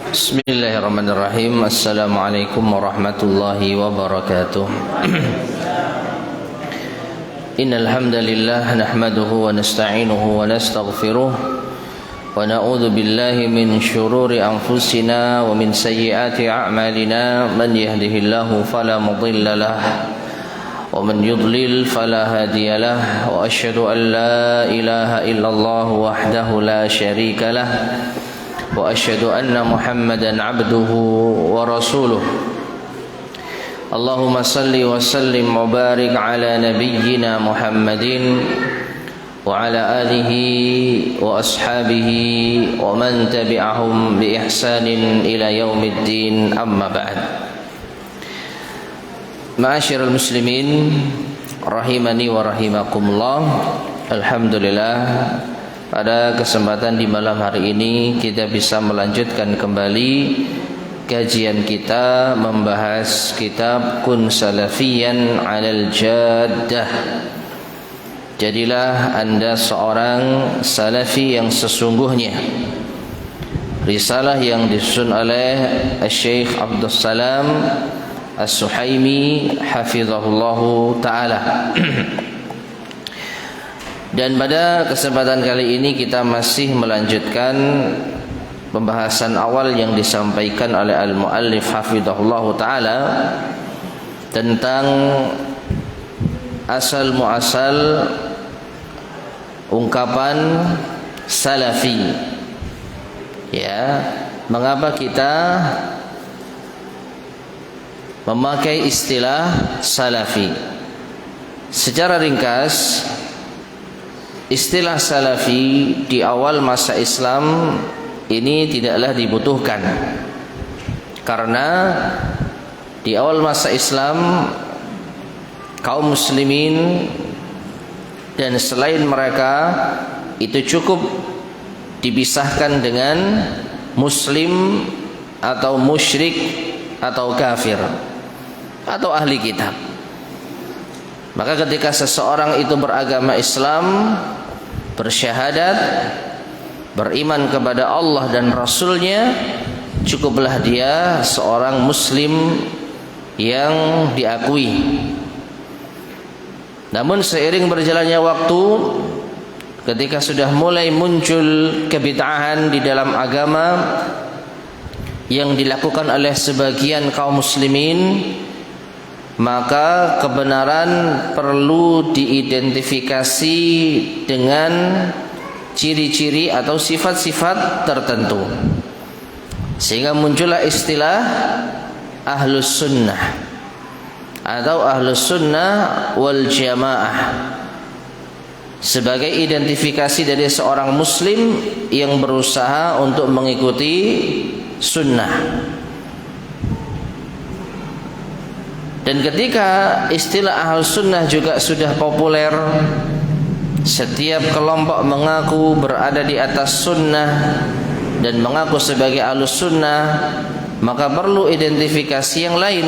Bismillahirrahmanirrahim. Assalamualaikum warahmatullahi wabarakatuh. Innal hamdalillah nahmaduhu wa nasta'inuhu wa nastaghfiruh wa na'udzu billahi min shururi anfusina wa min sayyiati a'malina. Man yahdihillahu fala mudilla lahu wa man yudlil fala hadiya lahu. Wa asyhadu an la ilaha illallah wahdahu la syarika lahu wa asyhadu anna Muhammadan abduhu wa rasuluh. Allahumma salli wa sallim wa barik ala nabiyyina Muhammadin wa ala alihi wa ashabihi wa man tabi'ahum bi ihsanin ila yaumiddin, amma ba'd. Ma'asyiral muslimin rahimani wa rahimakumullah. Alhamdulillah, pada kesempatan di malam hari ini kita bisa melanjutkan kembali kajian kita membahas kitab Kun Salafiyan 'alal Jaddah. Jadilah Anda seorang salafi yang sesungguhnya. Risalah yang disusun oleh Syekh Abdul Salam As-Suhaimi hafizahullahu taala. Dan pada kesempatan kali ini kita masih melanjutkan pembahasan awal yang disampaikan oleh al-muallif hafizahullahu taala tentang asal muasal ungkapan salafi. Ya, mengapa kita memakai istilah salafi? Secara ringkas, istilah salafi di awal masa Islam ini tidaklah dibutuhkan, karena di awal masa Islam kaum muslimin dan selain mereka itu cukup dipisahkan dengan muslim atau musyrik atau kafir atau ahli kitab. Maka ketika seseorang itu beragama Islam, bersyahadat, beriman kepada Allah dan Rasulnya, cukuplah dia seorang muslim yang diakui. Namun seiring berjalannya waktu, ketika sudah mulai muncul kebid'ahan di dalam agama yang dilakukan oleh sebagian kaum muslimin, maka kebenaran perlu diidentifikasi dengan ciri-ciri atau sifat-sifat tertentu, sehingga muncullah istilah ahlus sunnah atau ahlus sunnah wal jamaah sebagai identifikasi dari seorang muslim yang berusaha untuk mengikuti sunnah. Dan ketika istilah ahlus sunnah juga sudah populer, setiap kelompok mengaku berada di atas sunnah dan mengaku sebagai ahlus sunnah, maka perlu identifikasi yang lain.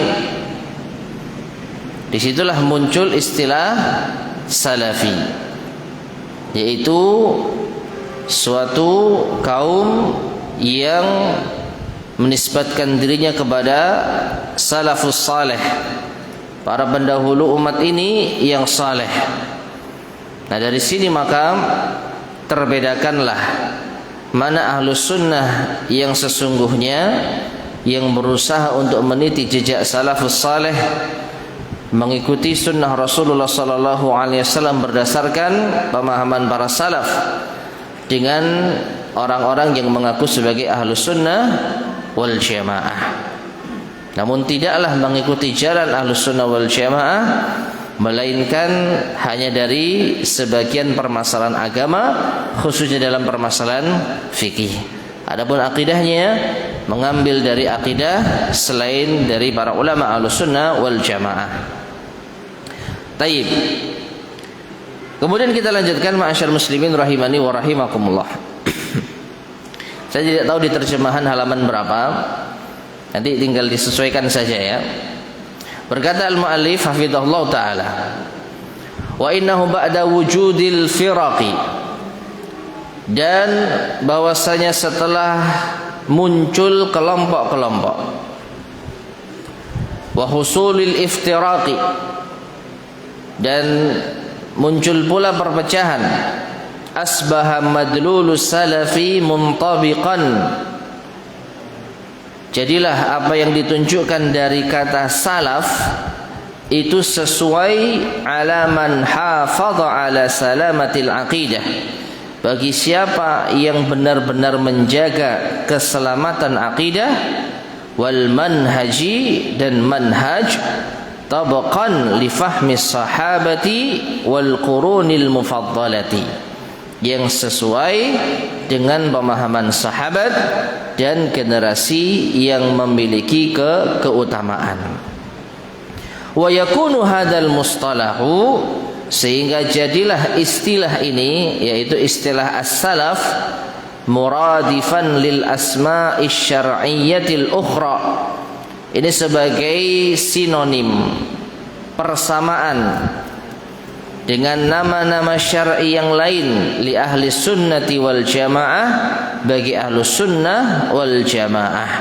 Disitulah muncul istilah salafi, yaitu suatu kaum yang menisbatkan dirinya kepada salafus saleh, para pendahulu umat ini yang saleh. Nah, dari sini maka terbedakanlah mana ahlus sunnah yang sesungguhnya, yang berusaha untuk meniti jejak salafus saleh, mengikuti sunnah Rasulullah sallallahu alaihi wasallam berdasarkan pemahaman para salaf, dengan orang-orang yang mengaku sebagai ahlus sunnah wal jamaah. Namun tidaklah mengikuti jalan ahlus sunnah wal jamaah, melainkan hanya dari sebagian permasalahan agama, khususnya dalam permasalahan fikih. Adapun akidahnya mengambil dari akidah selain dari para ulama ahlus sunnah wal jamaah. Taib. Kemudian kita lanjutkan, ma'asyar muslimin rahimani wa rahimakumullah. Saya tidak tahu di terjemahan halaman berapa, nanti tinggal disesuaikan saja ya. Berkata al-muallif hafizahullah taala, wa innahu ba'da wujudil firaqi, dan bahwasanya setelah muncul kelompok-kelompok wa husulil iftiraqi, dan muncul pula perpecahan, asbaha madlulus salafi muntabiqan, jadilah apa yang ditunjukkan dari kata salaf itu sesuai ala man hafadha ala salamatil aqidah, bagi siapa yang benar-benar menjaga keselamatan akidah, wal manhaji, dan manhaj, tabaqan li fahmi sahabati wal qurunil mufaddalati, yang sesuai dengan pemahaman sahabat dan generasi yang memiliki keutamaan. Wa yakunu hadzal mustalahu, sehingga jadilah istilah ini, yaitu istilah as-salaf, muradifan lil asma'i syar'iyyatil ukhra, ini sebagai sinonim, persamaan dengan nama-nama syar'i yang lain li ahli sunnati wal jamaah, bagi ahlu sunnah wal jamaah.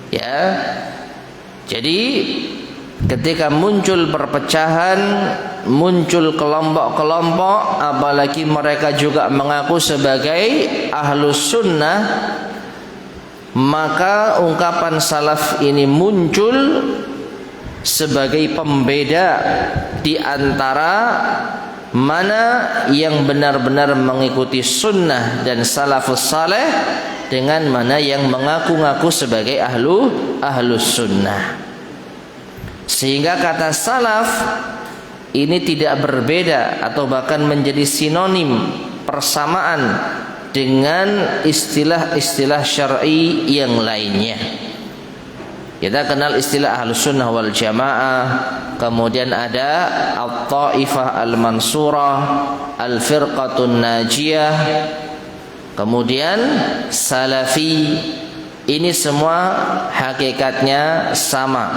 Ya, jadi ketika muncul perpecahan, muncul kelompok-kelompok, apalagi mereka juga mengaku sebagai ahlus sunnah, maka ungkapan salaf ini muncul sebagai pembeda di antara mana yang benar-benar mengikuti sunnah dan salafus saleh dengan mana yang mengaku-ngaku sebagai ahlus sunnah. Sehingga kata salaf ini tidak berbeda atau bahkan menjadi sinonim, persamaan dengan istilah-istilah syar'i yang lainnya. Kita kenal istilah ahlus sunnah wal jamaah, kemudian ada at-taifah al-mansurah, al-firqatun najiyah, kemudian salafi. Ini semua hakikatnya sama,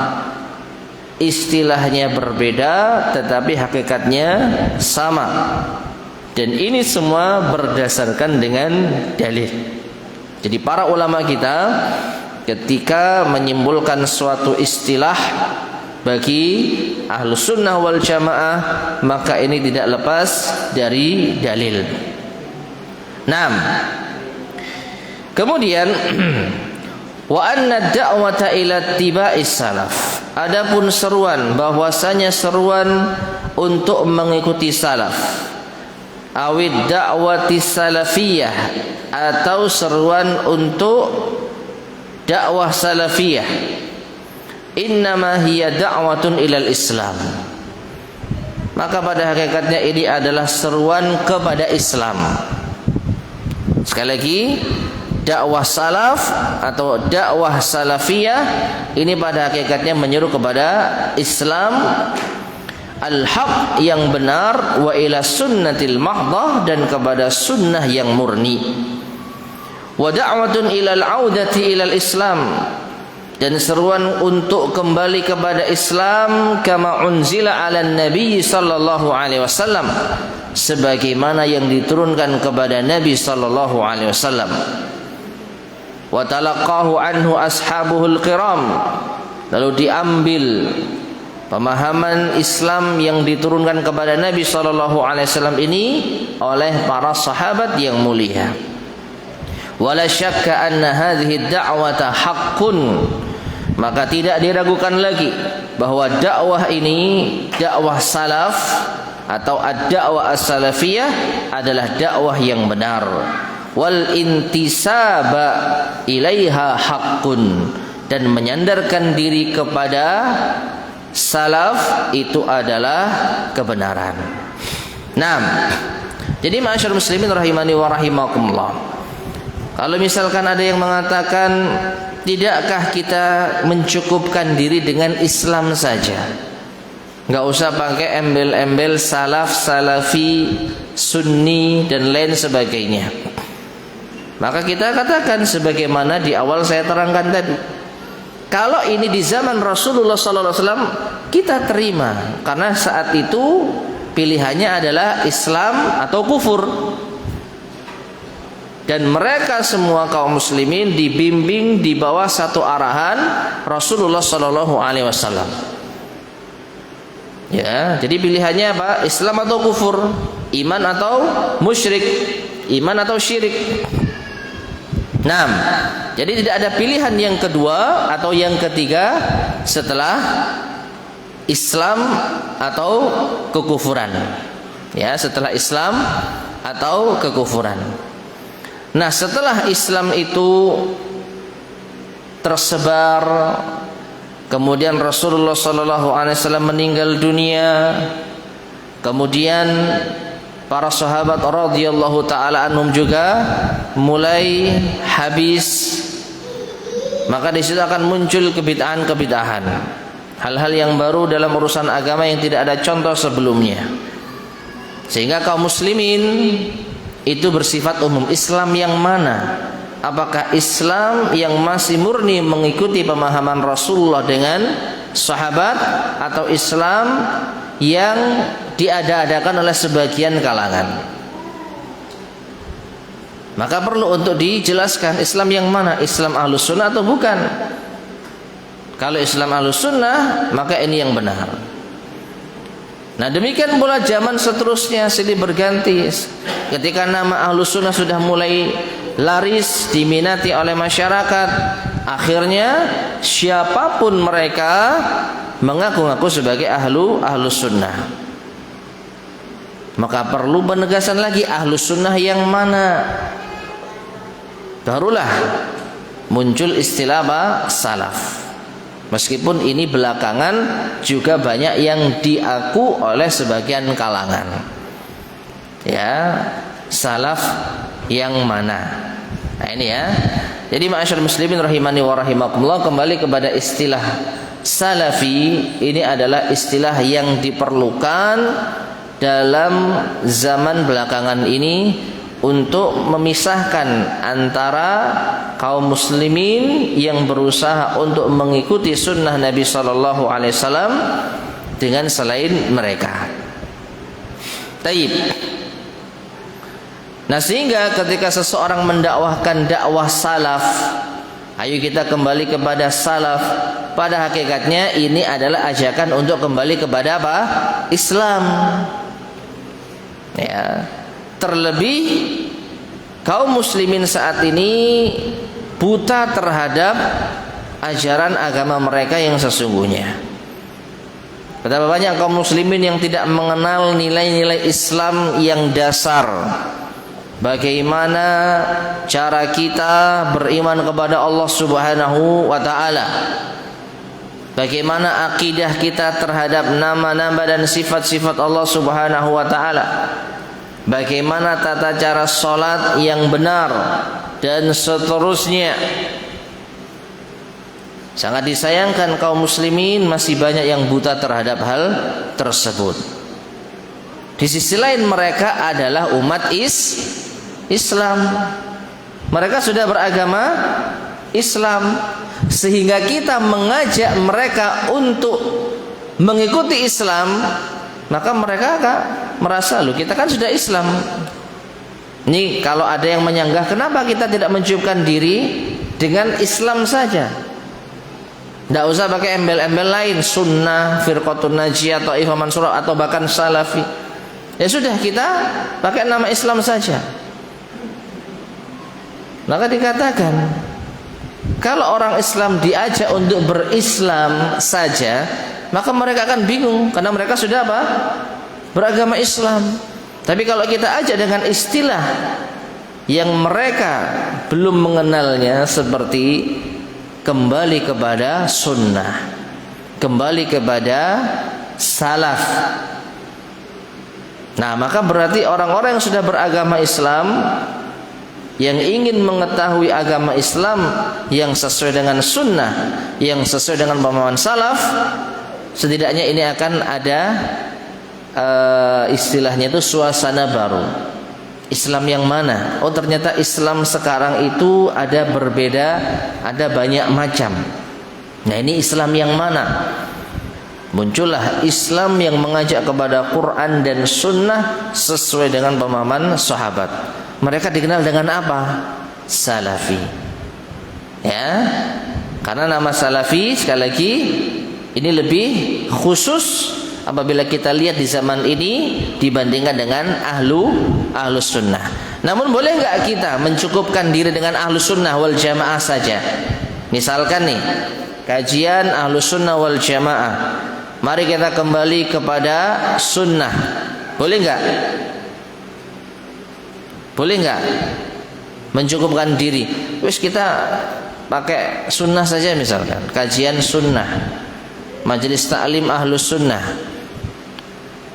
istilahnya berbeda tetapi hakikatnya sama, dan ini semua berdasarkan dengan dalil. Jadi para ulama kita ketika menyimpulkan suatu istilah bagi ahlus sunnah wal jamaah, maka ini tidak lepas dari dalil. Nah, kemudian wa anna da'wata ila ittiba'is salaf, adapun seruan bahwasanya seruan untuk mengikuti salaf, awid da'wati salafiyah, atau seruan untuk dakwah salafiyah, innama hiya da'watun ilal Islam, maka pada hakikatnya ini adalah seruan kepada Islam. Sekali lagi, dakwah salaf atau dakwah salafiyah ini pada hakikatnya menyeru kepada Islam al-haq yang benar, wa ila sunnatil mahdah, dan kepada sunnah yang murni, wa da'watun ilal audati ilal Islam, dan seruan untuk kembali kepada Islam, kama unzila ala nabi sallallahu alaihi wasallam, sebagaimana yang diturunkan kepada Nabi sallallahu alaihi wasallam, wa talaqahu anhu ashabuhul kiram, lalu diambil pemahaman Islam yang diturunkan kepada Nabi sallallahu alaihi wasallam ini oleh para sahabat yang mulia. Wala syakka anna hadhihi da'wata haqqun, maka tidak diragukan lagi bahwa dakwah ini, dakwah salaf atau ad-da'wah as-salafiyah adalah dakwah yang benar. Wal intisaba ilaiha haqqun, dan menyandarkan diri kepada salaf itu adalah kebenaran. Nah, jadi ma'asyiral muslimin rahimani wa rahimakumullah, kalau misalkan ada yang mengatakan, tidakkah kita mencukupkan diri dengan Islam saja, nggak usah pakai embel-embel salaf, salafi, sunni dan lain sebagainya? Maka kita katakan sebagaimana di awal saya terangkan tadi, kalau ini di zaman Rasulullah SAW kita terima, karena saat itu pilihannya adalah Islam atau kufur. dan mereka semua kaum muslimin dibimbing di bawah satu arahan Rasulullah sallallahu alaihi wasallam. Ya, jadi pilihannya apa? Islam atau kufur, iman atau musyrik, iman atau syirik. Nah, jadi tidak ada pilihan yang kedua atau yang ketiga setelah Islam atau kekufuran. Ya, setelah Islam atau kekufuran. Nah, setelah Islam itu tersebar, kemudian Rasulullah SAW meninggal dunia, kemudian para sahabat radhiyallahu taala anhum juga mulai habis, maka di situ akan muncul kebid'ahan-kebid'ahan, hal-hal yang baru dalam urusan agama yang tidak ada contoh sebelumnya, sehingga kaum muslimin itu bersifat umum. Islam yang mana? Apakah Islam yang masih murni mengikuti pemahaman Rasulullah dengan sahabat, atau Islam yang diada-adakan oleh sebagian kalangan? Maka perlu untuk dijelaskan Islam yang mana, Islam Ahlus Sunnah atau bukan. Kalau Islam Ahlus Sunnah, maka ini yang benar. Nah, demikian pula zaman seterusnya silih berganti. Ketika nama Ahlus Sunnah sudah mulai laris, diminati oleh masyarakat, akhirnya siapapun mereka mengaku-ngaku sebagai Ahlus Sunnah. Maka perlu penegasan lagi, Ahlus Sunnah yang mana? Barulah muncul istilah apa? Salaf. Meskipun ini belakangan juga banyak yang diaku oleh sebagian kalangan. Ya, salaf yang mana? Nah, ini ya. Jadi ma'asyar muslimin rahimani wa rahimakumullah, kembali kepada istilah salafi. Ini adalah istilah yang diperlukan dalam zaman belakangan ini untuk memisahkan antara kaum muslimin yang berusaha untuk mengikuti sunnah Nabi Sallallahu Alaihi Wasallam dengan selain mereka. Taib. Nah, sehingga ketika seseorang mendakwahkan dakwah salaf, ayo kita kembali kepada salaf, pada hakikatnya ini adalah ajakan untuk kembali kepada apa? Islam. Ya. Terlebih kaum muslimin saat ini buta terhadap ajaran agama mereka yang sesungguhnya. Betapa banyak kaum muslimin yang tidak mengenal nilai-nilai Islam yang dasar. Bagaimana cara kita beriman kepada Allah Subhanahu wa taala? Bagaimana akidah kita terhadap nama-nama dan sifat-sifat Allah Subhanahu wa taala? Bagaimana tata cara sholat yang benar, dan seterusnya. Sangat disayangkan kaum muslimin masih banyak yang buta terhadap hal tersebut. Di sisi lain mereka adalah umat Islam. Mereka sudah beragama Islam, sehingga kita mengajak mereka untuk mengikuti Islam, maka mereka merasa, loh, kita kan sudah Islam. Nih, kalau ada yang menyanggah, kenapa kita tidak mencukupkan diri dengan Islam saja? Tidak usah pakai embel-embel lain, sunnah, firqatun najiyah, taifah mansurah, atau bahkan salafi. Ya sudah, kita pakai nama Islam saja. Maka dikatakan, kalau orang Islam diajak untuk berislam saja, maka mereka akan bingung, karena mereka sudah apa? Beragama Islam. Tapi kalau kita ajak dengan istilah yang mereka belum mengenalnya, seperti kembali kepada sunnah, kembali kepada salaf, nah maka berarti orang-orang yang sudah beragama Islam, yang ingin mengetahui agama Islam yang sesuai dengan sunnah, yang sesuai dengan pemahaman salaf, setidaknya ini akan ada istilahnya itu suasana baru. Islam yang mana? Oh, ternyata Islam sekarang itu ada berbeda, ada banyak macam. Nah, ini Islam yang mana? Muncullah Islam yang mengajak kepada Quran dan Sunnah sesuai dengan pemahaman sahabat. mereka dikenal dengan apa? Salafi. Ya. Karena nama salafi sekali lagi ini lebih khusus apabila kita lihat di zaman ini dibandingkan dengan ahlus sunnah. Namun boleh nggak kita mencukupkan diri dengan ahlus sunnah wal jamaah saja? Misalkan nih kajian ahlus sunnah wal jamaah, mari kita kembali kepada sunnah. Boleh nggak? Boleh nggak mencukupkan diri? Wis kita pakai sunnah saja misalkan, kajian sunnah, majelis ta'lim ahlus sunnah,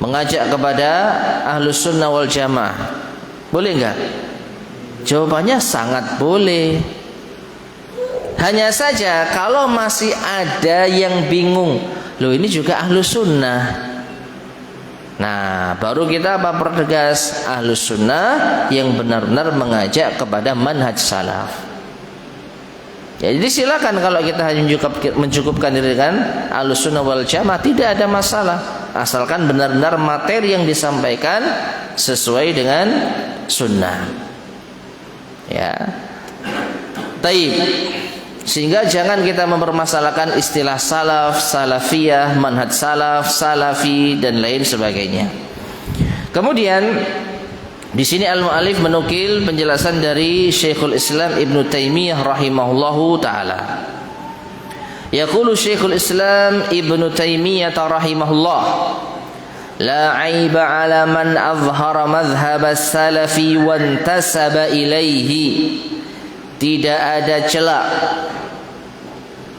mengajak kepada ahlus sunnah wal jamaah. Boleh nggak? Jawabannya sangat boleh. Hanya saja kalau masih ada yang bingung, loh ini juga ahlus sunnah. Nah, baru kita pertegas ahlus sunnah yang benar-benar mengajak kepada manhaj salaf. Jadi silakan kalau kita hanya mencukupkan diri dengan ahlus sunnah wal jamaah, tidak ada masalah, asalkan benar-benar materi yang disampaikan sesuai dengan sunnah. Ya, taib. Sehingga jangan kita mempermasalahkan istilah salaf, salafiyah, manhaj salaf, salafi dan lain sebagainya. Kemudian di sini al-mu'allif menukil penjelasan dari Syekhul Islam Ibnu Taimiyah rahimahullahu taala. Yaqulu Syekhul Islam Ibnu Taimiyah rahimahullah, la 'aiba 'ala man azhara madhhab as-salafi wa intasaba ilaihi. Tidak ada celak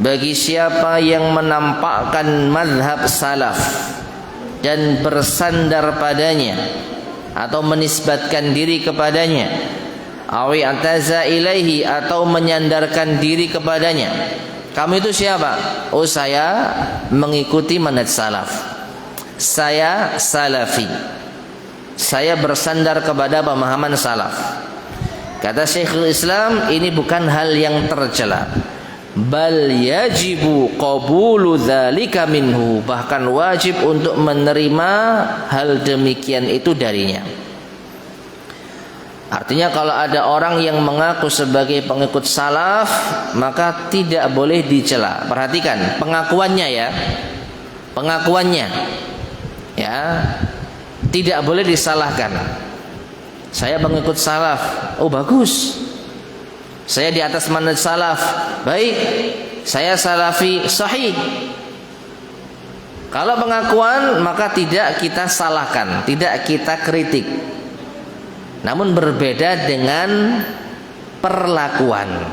bagi siapa yang menampakkan madhab salaf dan bersandar padanya atau menisbatkan diri kepadanya, awi ataza ilaihi, atau menyandarkan diri kepadanya. Kamu itu siapa? Oh, saya mengikuti manhaj salaf, saya salafi, saya bersandar kepada pemahaman salaf. Kata Syekhul Islam, ini bukan hal yang tercela, bal yajibu qabulu dzalika minhu, bahkan wajib untuk menerima hal demikian itu darinya. Artinya kalau ada orang yang mengaku sebagai pengikut salaf, maka tidak boleh dicela. Perhatikan pengakuannya ya, pengakuannya ya, tidak boleh disalahkan. Saya pengikut salaf, oh bagus, saya di atas manhaj salaf, baik, saya salafi sahih. Kalau pengakuan maka tidak kita salahkan, tidak kita kritik. Namun berbeda dengan perlakuan.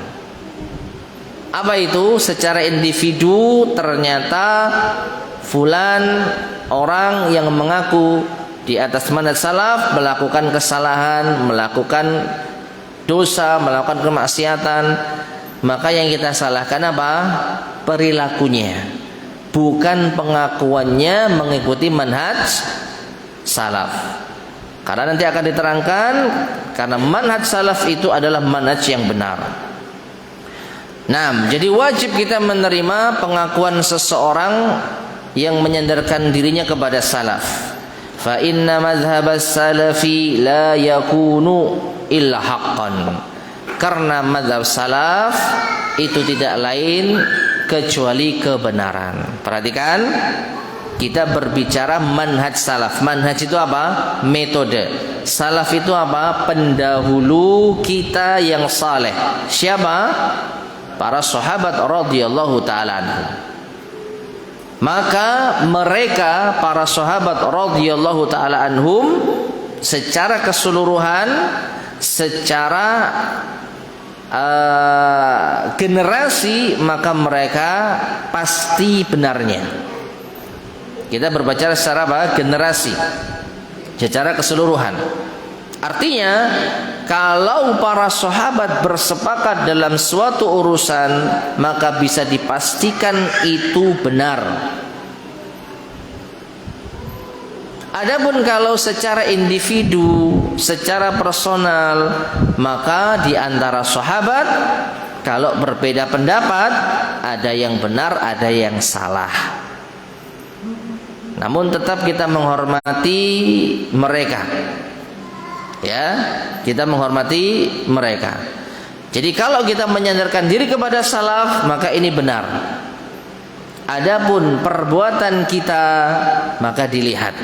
Apa itu? Secara individu ternyata fulan, orang yang mengaku di atas manhaj salaf melakukan kesalahan, melakukan dosa, melakukan kemaksiatan, maka yang kita salahkan apa? Perilakunya, bukan pengakuannya mengikuti manhaj salaf. Karena nanti akan diterangkan, karena manhaj salaf itu adalah manhaj yang benar. Nah, jadi wajib kita menerima pengakuan seseorang yang menyandarkan dirinya kepada salaf. Fa inna madhhabas salafi la yakunu illa haqqan. Karena madhab salaf itu tidak lain kecuali kebenaran. Perhatikan, kita berbicara manhaj salaf. Manhaj itu apa? Metode. Salaf itu apa? Pendahulu kita yang saleh. Siapa? Para sahabat radhiyallahu ta'ala anhum. Maka mereka para sahabat radhiyallahu taala anhum secara keseluruhan, secara generasi, maka mereka pasti benarnya. Kita berbicara secara apa? Generasi, secara keseluruhan. Artinya kalau para sahabat bersepakat dalam suatu urusan, maka bisa dipastikan itu benar. Adapun kalau secara individu, secara personal, maka di antara sahabat kalau berbeda pendapat, ada yang benar, ada yang salah. Namun tetap kita menghormati mereka. Ya, kita menghormati mereka. Jadi kalau kita menyandarkan diri kepada salaf, maka ini benar. Adapun perbuatan kita, maka dilihat.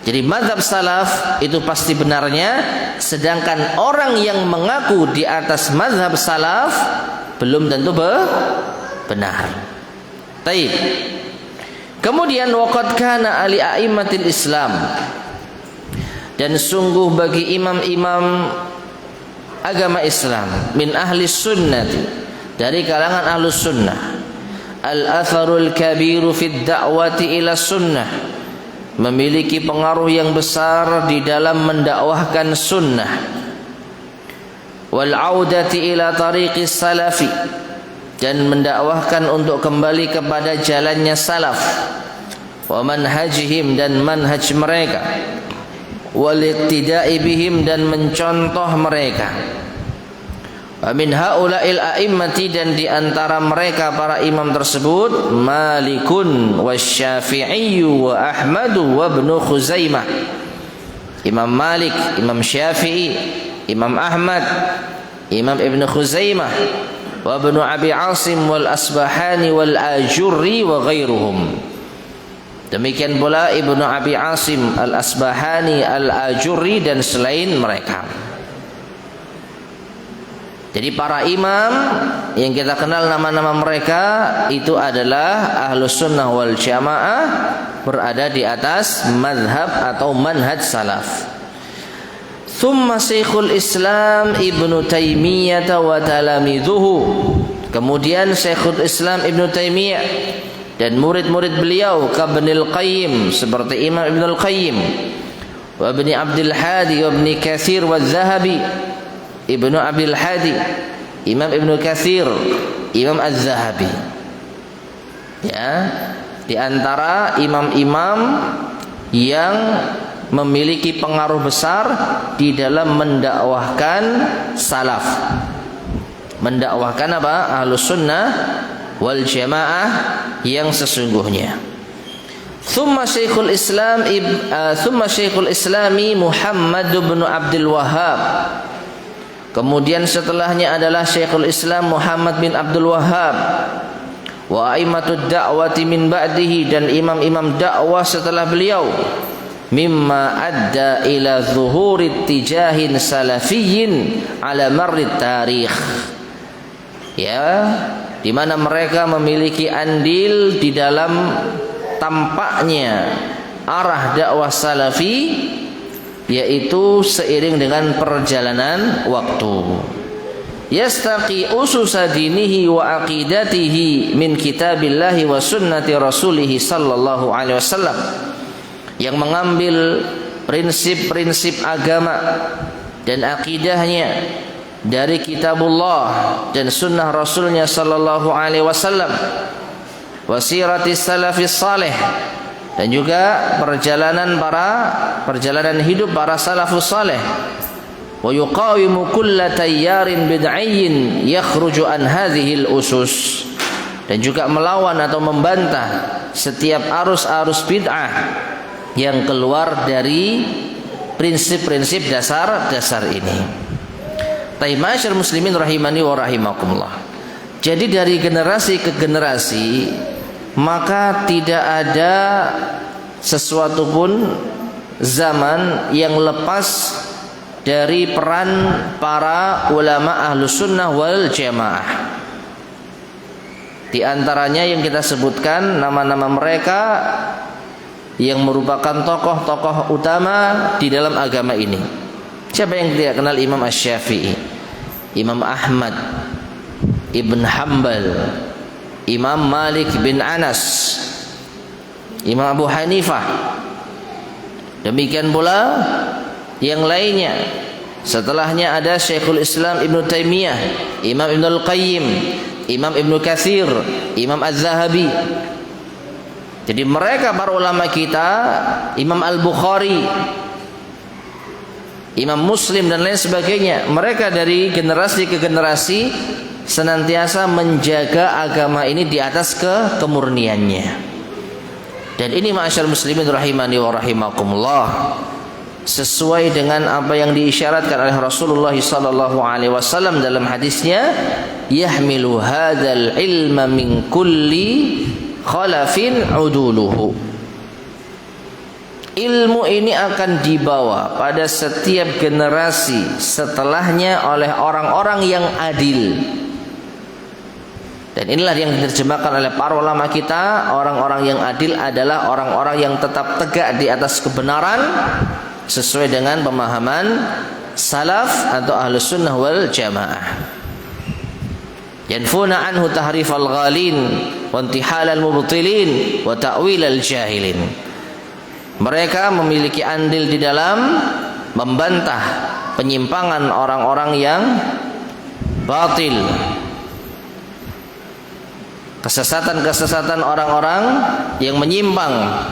Jadi mazhab salaf itu pasti benarnya, sedangkan orang yang mengaku di atas mazhab salaf belum tentu benar. Taib. Kemudian waqad kana ali a'immatil Islam, dan sungguh bagi imam-imam agama Islam min ahli sunnati, dari kalangan ahlus sunnah, al-atharul kabiru fid da'wati ila sunnah, memiliki pengaruh yang besar di dalam mendakwahkan sunnah, wal audati ila tariqis salafi, dan mendakwahkan untuk kembali kepada jalannya salaf, wa manhajihim, dan manhaj mereka, wal iqtida'i bihim, dan mencontoh mereka. Wa min haula'il a'immati, dan di antara mereka para imam tersebut Malikun wasyafi'i wa Ahmadu wa ibnu Khuzaimah. Imam Malik, Imam Syafi'i, Imam Ahmad, Imam Ibnu Khuzaimah, wa ibnu Abi Asim wal Asbahani wal Ajurri wa ghairuhum. Demikian pula Ibnu Abi Asim, Al-Asbahani, Al-Ajurri, dan selain mereka. Jadi para imam yang kita kenal nama-nama mereka itu adalah Ahlus Sunnah wal Jamaah, berada di atas mazhab atau manhaj salaf. Thumma Syekhul Islam Ibnu Taimiyah wa talamidhuhu. Kemudian Syekhul Islam Ibnu Taimiyah dan murid-murid beliau Ibnul Qayyim, seperti Imam Ibnul Qayyim, wa Ibnu Abdul Hadi wa Ibnu Katsir wa Zahabi. Ibnu Abdul Hadi, Imam Ibnu Katsir, Imam Az-Zahabi. Ya, di antara imam-imam yang memiliki pengaruh besar di dalam mendakwahkan salaf. Mendakwahkan apa? Ahlus Sunnah wal Jamaah yang sesungguhnya. Thumma Syekhul Islami Muhammad bin Abdul Wahhab. Kemudian setelahnya adalah Syekhul Islam Muhammad bin Abdul Wahhab, wa a'immatud da'wati min ba'dihi, dan imam-imam dakwah setelah beliau, mimma adda ila zuhuri tijahin salafiyyin ala marrit tarikh. Ya, di mana mereka memiliki andil di dalam tampaknya arah dakwah salafi, yaitu seiring dengan perjalanan waktu. Yastaqi ususa dinihi wa aqidatihi min kitabillahi wa sunnati rasulihi sallallahu alaihi wasallam, yang mengambil prinsip-prinsip agama dan akidahnya dari kitabullah dan sunnah rasulnya sallallahu alaihi wasallam, wasirati salafis salih, dan juga perjalanan hidup para salafus saleh, wa yuqawimu kulla tayyarin bid'ayyin yakhruju an hadhil usus, dan juga melawan atau membantah setiap arus-arus bid'ah yang keluar dari prinsip-prinsip dasar-dasar ini. Ma'asyiral muslimin rahimani wa rahimakumullah. Jadi dari generasi ke generasi, maka tidak ada sesuatu pun zaman yang lepas dari peran para ulama Ahlus Sunnah wal Jamaah. Di antaranya yang kita sebutkan nama-nama mereka yang merupakan tokoh-tokoh utama di dalam agama ini. Siapa yang tidak kenal Imam Asy-Syafi'i, Imam Ahmad Ibn Hanbal, Imam Malik bin Anas, Imam Abu Hanifah. Demikian pula yang lainnya. Setelahnya ada Syekhul Islam Ibnu Taimiyah, Imam Ibnul Qayyim, Imam Ibnu Katsir, Imam Az-Zahabi. Jadi mereka para ulama kita, Imam Al-Bukhari, Imam Muslim, dan lain sebagainya, mereka dari generasi ke generasi senantiasa menjaga agama ini di atas kemurniannya. Dan ini ma'asyar muslimin rahimani wa rahimakumullah, sesuai dengan apa yang diisyaratkan oleh Rasulullah sallallahu alaihi wasallam dalam hadisnya, yahmilu hadzal ilma min kulli khalafin uduluhu. Ilmu ini akan dibawa pada setiap generasi setelahnya oleh orang-orang yang adil. Dan inilah yang diterjemahkan oleh para ulama kita, orang-orang yang adil adalah orang-orang yang tetap tegak di atas kebenaran sesuai dengan pemahaman salaf atau ahlus sunnah wal jamaah. Yanfuna anhu tahrifal ghalin wa intihalal mubtilin wa ta'wilal jahilin. Mereka memiliki andil di dalam membantah penyimpangan orang-orang yang batil, kesesatan-kesesatan orang-orang yang menyimpang,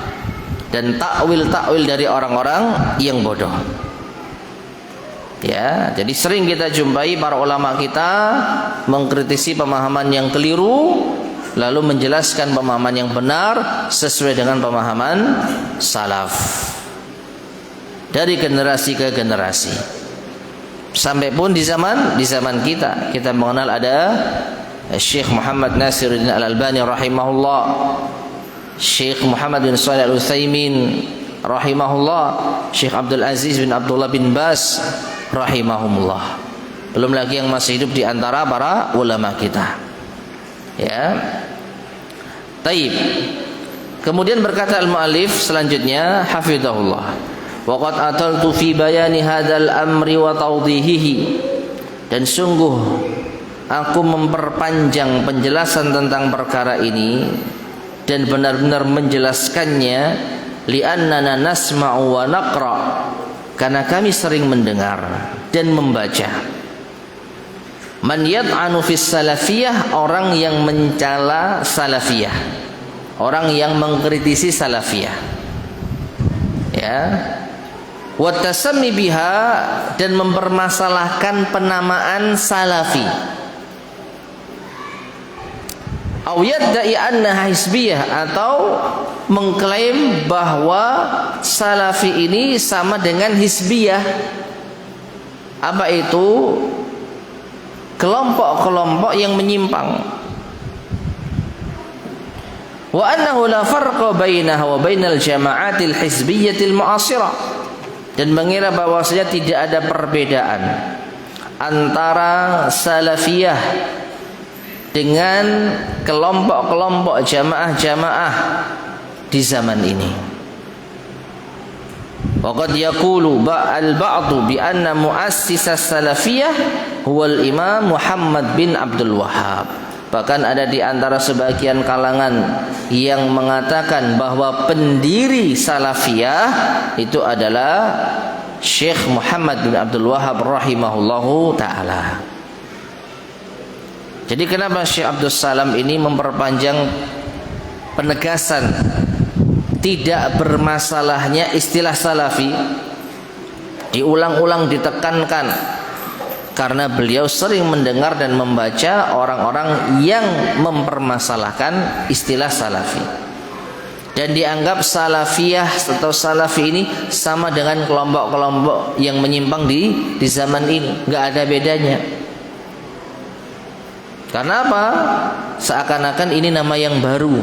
dan takwil-takwil dari orang-orang yang bodoh. Ya, jadi sering kita jumpai para ulama kita mengkritisi pemahaman yang keliru, lalu menjelaskan pemahaman yang benar sesuai dengan pemahaman salaf dari generasi ke generasi. Sampai pun di zaman kita mengenal ada Syekh Muhammad Nasiruddin Al-Albani rahimahullah, Syekh Muhammad bin Shalih Al-Utsaimin rahimahullah, Syekh Abdul Aziz bin Abdullah bin Bas rahimahumullah. Belum lagi yang masih hidup di antara para ulama kita. Ya. Taib. Kemudian berkata al-muallif selanjutnya, hafizahullah, wa qad ataltu fi bayani hadzal amri wa tawdihihi. Dan sungguh aku memperpanjang penjelasan tentang perkara ini dan benar-benar menjelaskannya, li'annana nasma'u wa naqra, karena kami sering mendengar dan membaca. Man yad'anu fis salafiyah, orang yang mencela salafiyah, orang yang mengkritisi salafiyah, ya, wa tasammi biha, dan mempermasalahkan penamaan salafi, au yadda'i annaha hizbiyah, atau mengklaim bahwa salafi ini sama dengan hizbiyah. Apa itu? Kelompok-kelompok yang menyimpang. Wa annahu la farqa bainaha wa bainal jama'atil hizbiyyatil mu'asirah, dan mengira bahwasanya tidak ada perbedaan antara salafiyah dengan kelompok-kelompok jamaah-jamaah di zaman ini. Waqad yaqulu al-ba'du bi anna muassis as-salafiyah huwal Imam Muhammad bin Abdul Wahhab. Bahkan ada di antara sebagian kalangan yang mengatakan bahwa pendiri salafiyah itu adalah Syekh Muhammad bin Abdul Wahhab rahimahullahu taala. Jadi kenapa Syekh Abdul Salam ini memperpanjang penegasan tidak bermasalahnya istilah salafi, diulang-ulang ditekankan, karena beliau sering mendengar dan membaca orang-orang yang mempermasalahkan istilah salafi, dan dianggap salafiyah atau salafi ini sama dengan kelompok-kelompok yang menyimpang di zaman ini, nggak ada bedanya. Karena apa? Seakan-akan ini nama yang baru,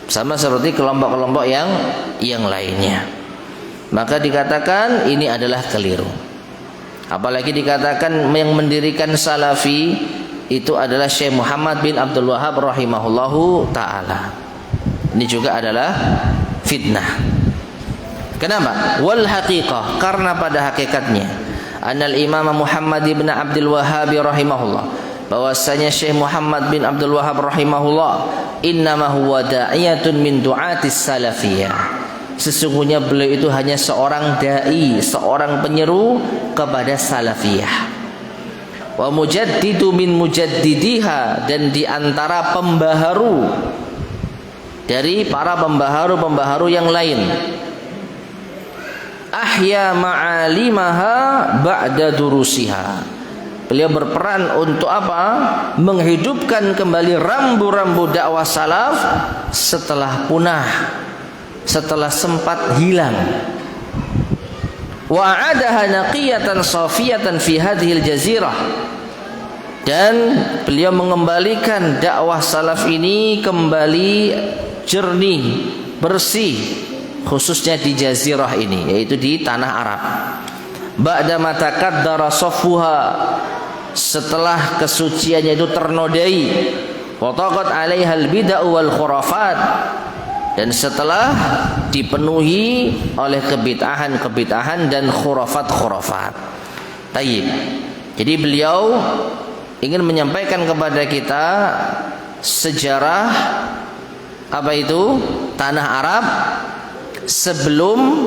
sama seperti kelompok-kelompok yang lainnya. Maka dikatakan ini adalah keliru. Apalagi dikatakan yang mendirikan salafi itu adalah Syekh Muhammad bin Abdul Wahhab rahimahullahu ta'ala. Ini juga adalah fitnah. Kenapa? Wal haqiqah, karena pada hakikatnya Anal Imam Muhammad bin Abdul Wahhab rahimahullah, bahwasanya Syekh Muhammad bin Abdul Wahhab rahimahullah innama huwa da'iyatun min du'atis salafiyah. Sesungguhnya beliau itu hanya seorang dai, seorang penyeru kepada salafiyah. Wa mujaddidu min mujaddidiha, dan di antara pembaharu dari para pembaharu-pembaharu yang lain. Ahya ma'alimaha ba'da durusiha. Beliau berperan untuk apa? Menghidupkan kembali rambu-rambu dakwah salaf setelah punah, setelah sempat hilang. Wa a'adaha naqiyatan safiyatan fi hadhil jazirah. Dan beliau mengembalikan dakwah salaf ini kembali jernih, bersih, khususnya di jazirah ini, yaitu di tanah Arab. Ba'da ma taqaddara saffuha, setelah kesuciannya itu ternodai, wa taqat 'alaiha al-bid'ah wal khurafat, dan setelah dipenuhi oleh kebid'ahan dan khurafat. Tayyib. Jadi beliau ingin menyampaikan kepada kita sejarah apa itu tanah Arab sebelum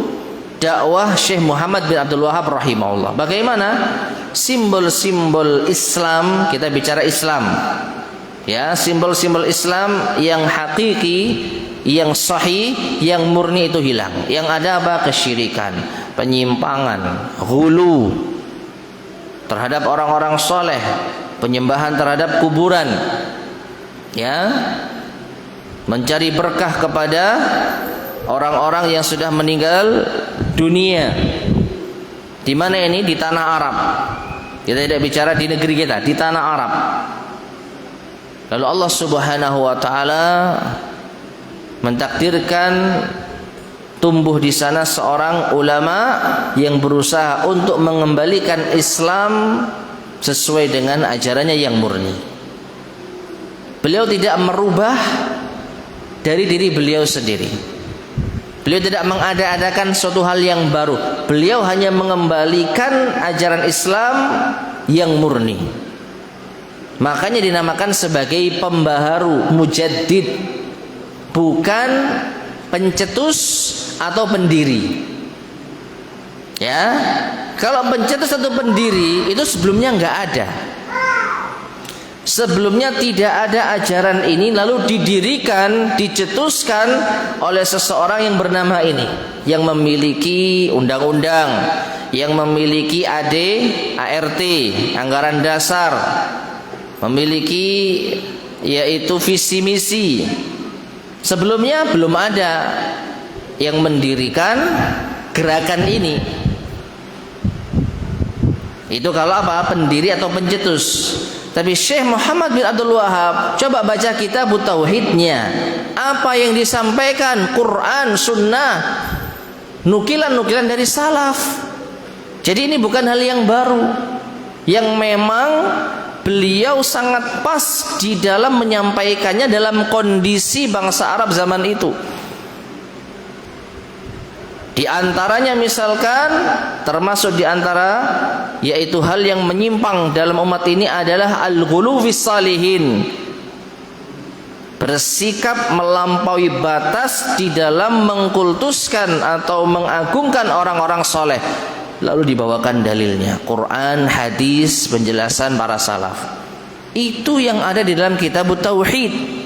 dakwah Syekh Muhammad bin Abdul Wahab rahimahullah. Bagaimana simbol-simbol Islam, kita bicara Islam ya, simbol-simbol Islam yang hakiki, yang sahih, yang murni itu hilang. Yang ada apa? Kesyirikan, penyimpangan, ghulu terhadap orang-orang soleh, penyembahan terhadap kuburan, ya, mencari berkah kepada orang-orang yang sudah meninggal dunia. Di mana ini? Di tanah Arab. Kita tidak bicara di negeri kita, di tanah Arab. Lalu Allah Subhanahu wa taala mentakdirkan tumbuh di sana seorang ulama yang berusaha untuk mengembalikan Islam sesuai dengan ajarannya yang murni. Beliau tidak merubah dari diri beliau sendiri. Beliau tidak mengada-adakan suatu hal yang baru. Beliau hanya mengembalikan ajaran Islam yang murni. Makanya dinamakan sebagai pembaharu, mujaddid, bukan pencetus atau pendiri. Ya, kalau pencetus atau pendiri itu sebelumnya nggak ada. Sebelumnya tidak ada ajaran ini, lalu didirikan, dicetuskan oleh seseorang yang bernama ini, yang memiliki undang-undang, yang memiliki ART, anggaran dasar, memiliki yaitu visi misi. Sebelumnya belum ada yang mendirikan gerakan ini. Itu kalau apa? Pendiri atau pencetus. Tapi Syekh Muhammad bin Abdul Wahab, coba baca kitab tauhidnya. Apa yang disampaikan Quran, Sunnah, nukilan-nukilan dari salaf. Jadi ini bukan hal yang baru, yang memang beliau sangat pas di dalam menyampaikannya dalam kondisi bangsa Arab zaman itu. Di antaranya misalkan, termasuk di antara yaitu hal yang menyimpang dalam umat ini adalah al-ghulu fis salihin, bersikap melampaui batas di dalam mengkultuskan atau mengagungkan orang-orang soleh. Lalu dibawakan dalilnya, Quran, hadis, penjelasan para salaf. Itu yang ada di dalam kitab tauhid.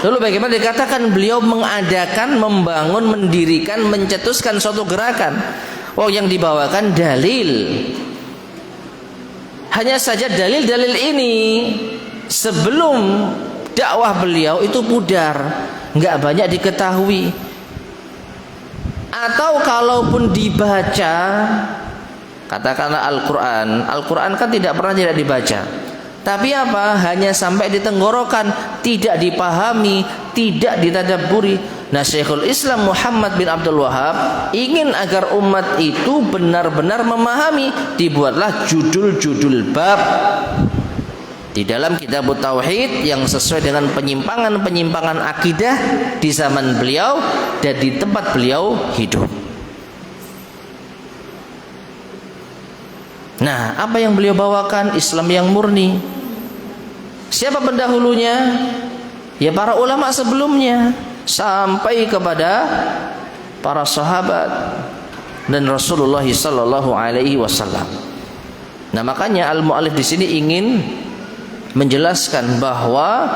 Lalu bagaimana dikatakan beliau mengadakan, membangun, mendirikan, mencetuskan suatu gerakan? Oh, yang dibawakan dalil. Hanya saja dalil-dalil ini sebelum dakwah beliau itu pudar, nggak banyak diketahui. Atau kalaupun dibaca, katakanlah Al-Quran kan tidak pernah tidak dibaca. Tapi apa? Hanya sampai di tenggorokan, tidak dipahami, tidak ditadabburi. Nah, Syekhul Islam Muhammad bin Abdul Wahab ingin agar umat itu benar-benar memahami. Dibuatlah judul-judul bab di dalam kitab tauhid yang sesuai dengan penyimpangan-penyimpangan akidah di zaman beliau dan di tempat beliau hidup. Nah, apa yang beliau bawakan? Islam yang murni. Siapa pendahulunya? Ya para ulama sebelumnya, sampai kepada para sahabat dan Rasulullah sallallahu alaihi wasallam. Nah, makanya al-muallif di sini ingin menjelaskan bahwa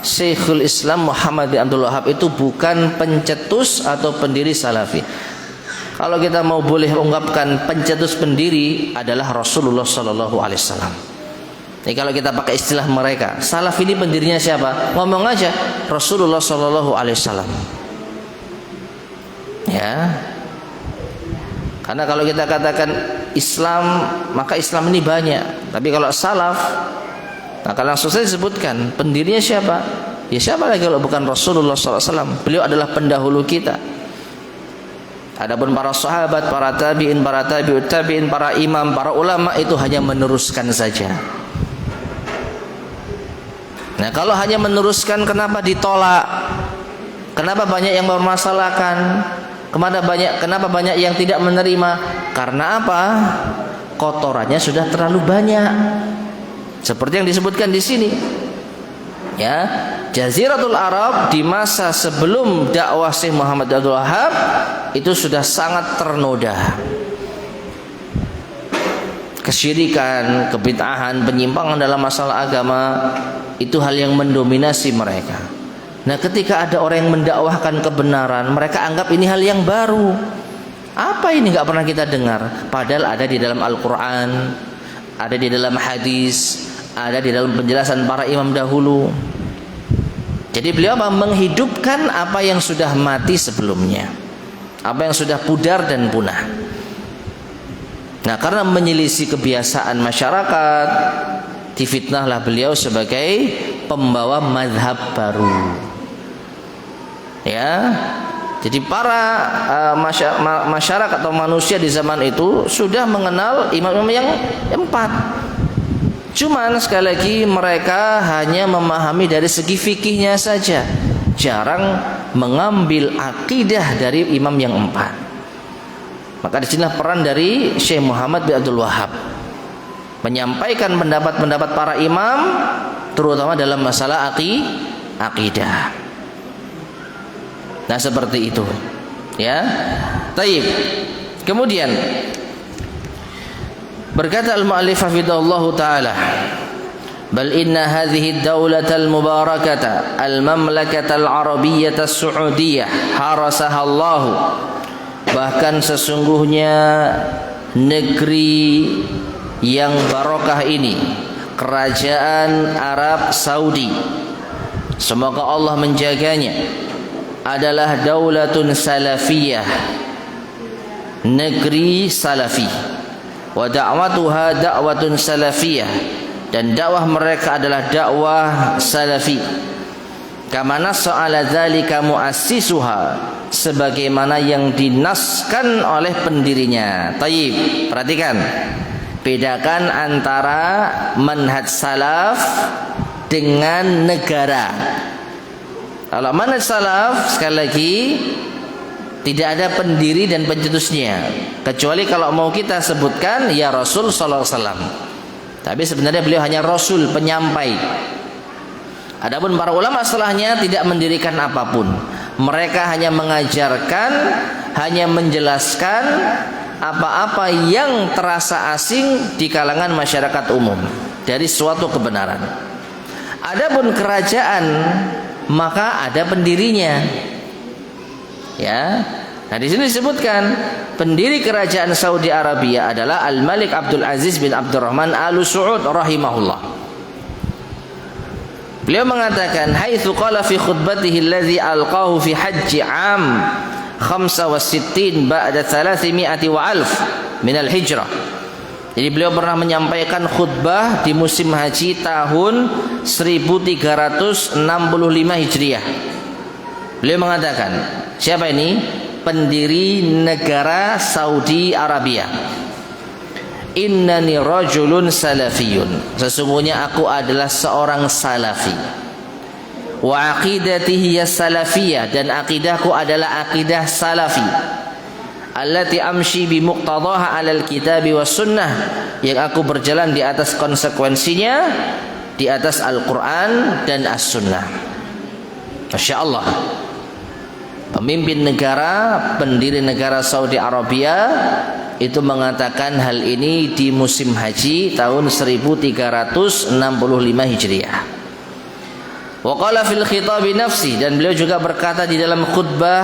Syekhul Islam Muhammad bin Abdul Wahab itu bukan pencetus atau pendiri salafi. Kalau kita mau boleh ungkapkan pencetus pendiri adalah Rasulullah sallallahu alaihi wasallam. Jadi kalau kita pakai istilah mereka, salaf ini pendirinya siapa? Ngomong aja Rasulullah sallallahu alaihi wasallam. Ya. Karena kalau kita katakan Islam, maka Islam ini banyak. Tapi kalau salaf, maka langsung saya sebutkan pendirinya siapa? Ya siapa lagi kalau bukan Rasulullah SAW? Beliau adalah pendahulu kita. Adapun para sahabat, para tabi'in, para tabi'ut tabi'in, para imam, para ulama itu hanya meneruskan saja. Nah, kalau hanya meneruskan, kenapa ditolak? Kenapa banyak yang mempermasalahkan? Kenapa banyak yang tidak menerima? Karena apa? Kotorannya sudah terlalu banyak. Seperti yang disebutkan di sini. Ya, Jaziratul Arab di masa sebelum dakwah Syekh Muhammad Abdul Wahab itu sudah sangat ternoda. Kesyirikan, kebid'ahan, penyimpangan dalam masalah agama itu hal yang mendominasi mereka. Nah, ketika ada orang yang mendakwahkan kebenaran, mereka anggap ini hal yang baru. Apa ini nggak pernah kita dengar? Padahal ada di dalam Al-Quran, ada di dalam hadis, ada di dalam penjelasan para imam dahulu. Jadi beliau menghidupkan apa yang sudah mati sebelumnya, apa yang sudah pudar dan punah. Nah, karena menyelisih kebiasaan masyarakat, difitnahlah beliau sebagai pembawa mazhab baru. Ya, jadi para masyarakat atau manusia di zaman itu sudah mengenal imam-imam yang empat. Cuman sekali lagi mereka hanya memahami dari segi fikihnya saja, jarang mengambil akidah dari imam yang empat. Maka disinilah peran dari Syekh Muhammad bin Abdul Wahab, menyampaikan pendapat-pendapat para imam, terutama dalam masalah akidah. Nah, seperti itu. Ya. Taib. Kemudian berkata al-mu'allif hafidhahullahu ta'ala, bal inna hadhihi ad-dawlata al-mubarakata al-mamlakata al-arabiyyata as-su'udiyah harasaha Allah. Bahkan sesungguhnya negeri yang barokah ini, kerajaan Arab Saudi, semoga Allah menjaganya, adalah daulatun salafiyah, negeri salafi. Wa da'watuha da'watun salafiyah, dan dakwah mereka adalah dakwah salafi. Kama nassa ala dzalika muassisuha, sebagaimana yang dinaskan oleh pendirinya. Taib, perhatikan. Bedakan antara manhaj salaf dengan negara. Kalau manhaj salaf, sekali lagi, tidak ada pendiri dan pencetusnya, kecuali kalau mau kita sebutkan ya Rasul sallallahu alaihi wasallam. Tapi sebenarnya beliau hanya Rasul, penyampai. Adapun para ulama setelahnya tidak mendirikan apapun. Mereka hanya mengajarkan, hanya menjelaskan apa-apa yang terasa asing di kalangan masyarakat umum dari suatu kebenaran. Adapun kerajaan, maka ada pendirinya. Ya. Nah, di sini disebutkan pendiri kerajaan Saudi Arabia adalah Al-Malik Abdul Aziz bin Abdurrahman Al Saud rahimahullah. Beliau mengatakan, haitsu qala fi khutbatihi allazi alqahu fi haji am 65 ba'da 300 wa alf min al-hijrah. Jadi beliau pernah menyampaikan khutbah di musim haji tahun 1365 Hijriah. Beliau mengatakan, siapa ini? Pendiri negara Saudi Arabia. Innani rajulun salafiyun, sesungguhnya aku adalah seorang salafi. Wa aqidatihi salafiyah, dan akidahku adalah akidah salafi. Allati amshi bi muqtadaha 'alal kitabi was sunnah, yang aku berjalan di atas konsekuensinya, di atas Al-Qur'an dan As-Sunnah. Masya Allah. Pemimpin negara, pendiri negara Saudi Arabia itu mengatakan hal ini di musim haji tahun 1365 Hijriah. Wa qala fil khitab nafsi, dan beliau juga berkata di dalam khutbah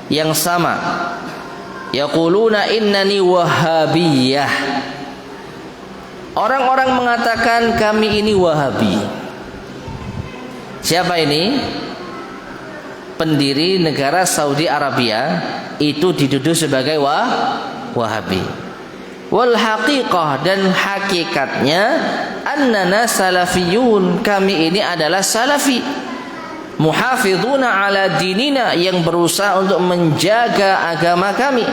yang sama, yaquluna innani wahabiyah. Orang-orang mengatakan kami ini Wahabi. Siapa ini? pendiri negara Saudi Arabia itu dituduh sebagai Wahabi. Wal haqiqah, dan hakikatnya annana salafiyun, kami ini adalah salafi, muhafizuna ala dinina, yang berusaha untuk menjaga agama kami,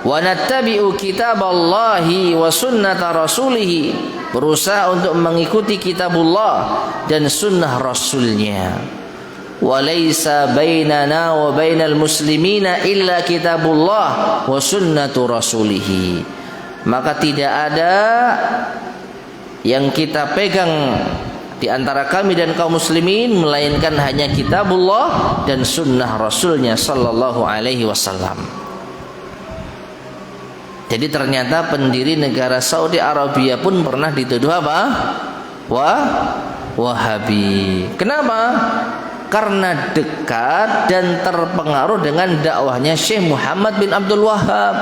wa nattabi'u kitaballahi wa sunnata rasulih, berusaha untuk mengikuti kitabullah dan sunnah rasulnya. Wa laisa bainana wa bainal muslimina illa kitabullah wa sunnatu rasulih, maka tidak ada yang kita pegang di antara kami dan kaum muslimin melainkan hanya kitabullah dan sunnah rasulnya sallallahu alaihi wasallam. Jadi ternyata pendiri negara Saudi Arabia pun pernah dituduh apa? Wahabi. Kenapa? Karena dekat dan terpengaruh dengan dakwahnya Syekh Muhammad bin Abdul Wahhab.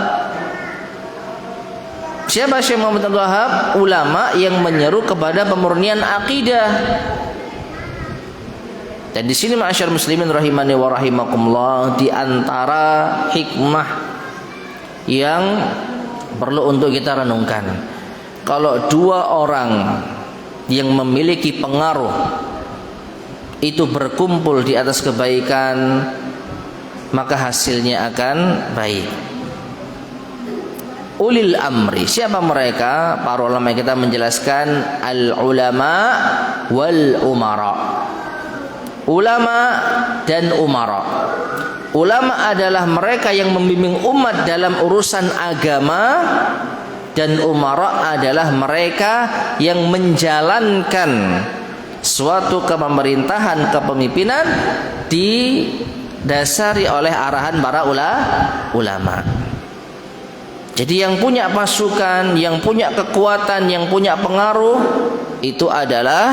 Siapa Syekh Muhammad bin Abdul Wahhab? Ulama yang menyeru kepada pemurnian akidah. Dan di sini ma'asyar muslimin rahimani wa rahimakumullah, di antara hikmah yang perlu untuk kita renungkan, kalau dua orang yang memiliki pengaruh itu berkumpul di atas kebaikan, maka hasilnya akan baik. Ulil amri, siapa mereka? Para ulama kita menjelaskan al ulama wal umara. Ulama dan umara. Ulama adalah mereka yang membimbing umat dalam urusan agama, dan umara adalah mereka yang menjalankan suatu kepemerintahan, kepemimpinan didasari oleh arahan para ulama. Jadi yang punya pasukan, yang punya kekuatan, yang punya pengaruh itu adalah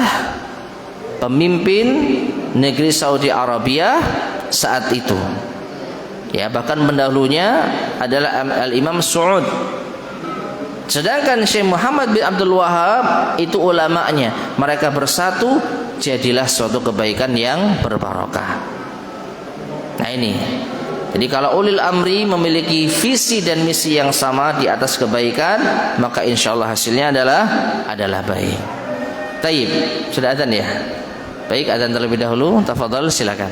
pemimpin negeri Saudi Arabia saat itu. Ya, bahkan pendahulunya adalah Al-Imam Saud. Sedangkan Syekh Muhammad bin Abdul Wahhab itu ulamanya. Mereka bersatu, jadilah suatu kebaikan yang berbarokah. Nah ini. Jadi kalau ulil amri memiliki visi dan misi yang sama di atas kebaikan, maka insyaallah hasilnya adalah baik. Taib, sudah adzan ya? Baik, adzan terlebih dahulu. Tafadhal, silakan.